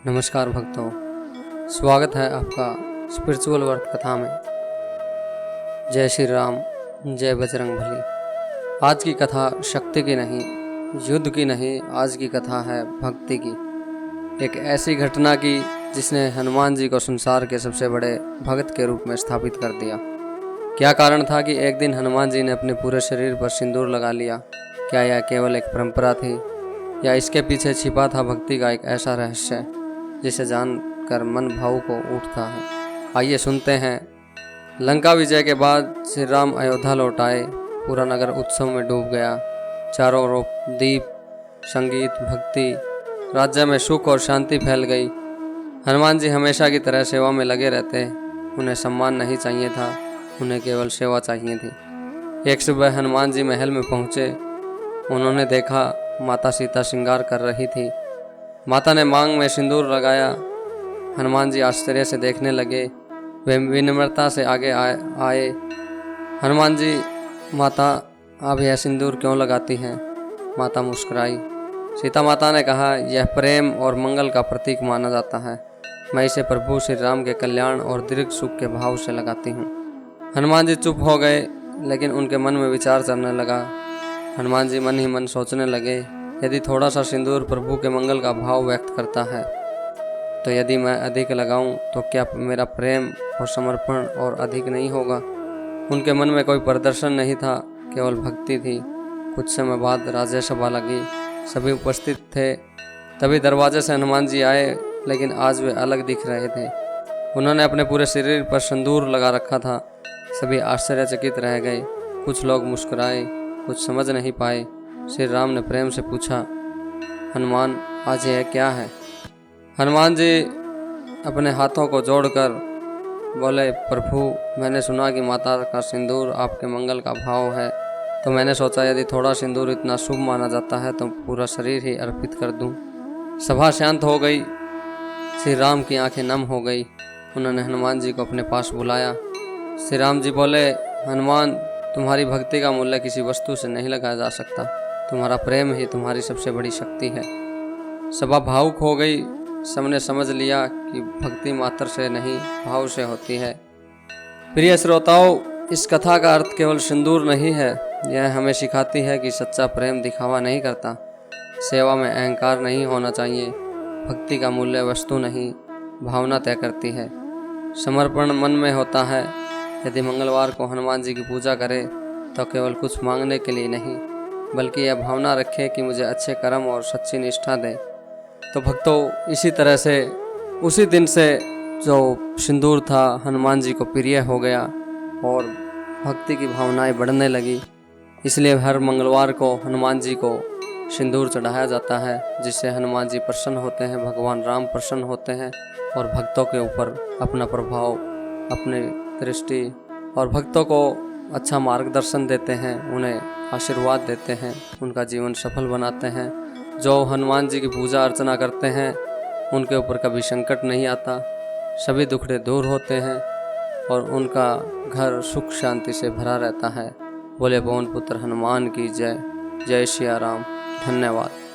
नमस्कार भक्तों, स्वागत है आपका स्पिरिचुअल वर्क कथा में। जय श्री राम, जय बजरंग बली। आज की कथा शक्ति की नहीं, युद्ध की नहीं, आज की कथा है भक्ति की। एक ऐसी घटना की जिसने हनुमान जी को संसार के सबसे बड़े भक्त के रूप में स्थापित कर दिया। क्या कारण था कि एक दिन हनुमान जी ने अपने पूरे शरीर पर सिंदूर लगा लिया? क्या यह केवल एक परंपरा थी या इसके पीछे छिपा था भक्ति का एक ऐसा रहस्य जिसे जानकर मन भावुक हो उठता है? आइए सुनते हैं। लंका विजय के बाद श्री राम अयोध्या लौट आए। पूरा नगर उत्सव में डूब गया। चारों ओर दीप, संगीत, भक्ति, राज्य में सुख और शांति फैल गई। हनुमान जी हमेशा की तरह सेवा में लगे रहते। उन्हें सम्मान नहीं चाहिए था, उन्हें केवल सेवा चाहिए थी। एक सुबह हनुमान जी महल में पहुँचे। उन्होंने देखा माता सीता श्रृंगार कर रही थी। माता ने मांग में सिंदूर लगाया। हनुमान जी आश्चर्य से देखने लगे। वे विनम्रता से आगे आए। हनुमान जी, माता आप यह सिंदूर क्यों लगाती हैं? माता मुस्कुराई। सीता माता ने कहा, यह प्रेम और मंगल का प्रतीक माना जाता है। मैं इसे प्रभु श्री राम के कल्याण और दीर्घ सुख के भाव से लगाती हूँ। हनुमान जी चुप हो गए, लेकिन उनके मन में विचार चलने लगा। हनुमान जी मन ही मन सोचने लगे, यदि थोड़ा सा सिंदूर प्रभु के मंगल का भाव व्यक्त करता है, तो यदि मैं अधिक लगाऊं तो क्या मेरा प्रेम और समर्पण और अधिक नहीं होगा? उनके मन में कोई प्रदर्शन नहीं था, केवल भक्ति थी। कुछ समय बाद राज्य सभा लगी। सभी उपस्थित थे। तभी दरवाजे से हनुमान जी आए, लेकिन आज वे अलग दिख रहे थे। उन्होंने अपने पूरे शरीर पर सिंदूर लगा रखा था। सभी आश्चर्यचकित रह गए। कुछ लोग मुस्कुराए, कुछ समझ नहीं पाए। श्री राम ने प्रेम से पूछा, हनुमान, आज यह क्या है? हनुमान जी अपने हाथों को जोड़कर बोले, प्रभु, मैंने सुना कि माता का सिंदूर आपके मंगल का भाव है, तो मैंने सोचा यदि थोड़ा सिंदूर इतना शुभ माना जाता है तो पूरा शरीर ही अर्पित कर दूं। सभा शांत हो गई। श्री राम की आंखें नम हो गई। उन्होंने हनुमान जी को अपने पास बुलाया। श्री राम जी बोले, हनुमान, तुम्हारी भक्ति का मूल्य किसी वस्तु से नहीं लगाया जा सकता। तुम्हारा प्रेम ही तुम्हारी सबसे बड़ी शक्ति है। सभा भावुक हो गई। सबने समझ लिया कि भक्ति मात्र से नहीं, भाव से होती है। प्रिय श्रोताओं, इस कथा का अर्थ केवल सिंदूर नहीं है। यह हमें सिखाती है कि सच्चा प्रेम दिखावा नहीं करता। सेवा में अहंकार नहीं होना चाहिए। भक्ति का मूल्य वस्तु नहीं, भावना तय करती है। समर्पण मन में होता है। यदि मंगलवार को हनुमान जी की पूजा करें तो केवल कुछ मांगने के लिए नहीं, बल्कि यह भावना रखे कि मुझे अच्छे कर्म और सच्ची निष्ठा दे। तो भक्तों, इसी तरह से उसी दिन से जो सिंदूर था हनुमान जी को प्रिय हो गया और भक्ति की भावनाएं बढ़ने लगी। इसलिए हर मंगलवार को हनुमान जी को सिंदूर चढ़ाया जाता है, जिससे हनुमान जी प्रसन्न होते हैं, भगवान राम प्रसन्न होते हैं और भक्तों के ऊपर अपना प्रभाव, अपनी दृष्टि और भक्तों को अच्छा मार्गदर्शन देते हैं, उन्हें आशीर्वाद देते हैं, उनका जीवन सफल बनाते हैं। जो हनुमान जी की पूजा अर्चना करते हैं उनके ऊपर कभी संकट नहीं आता, सभी दुखड़े दूर होते हैं और उनका घर सुख शांति से भरा रहता है। बोले पवन पुत्र हनुमान की जय। जय श्री राम। धन्यवाद।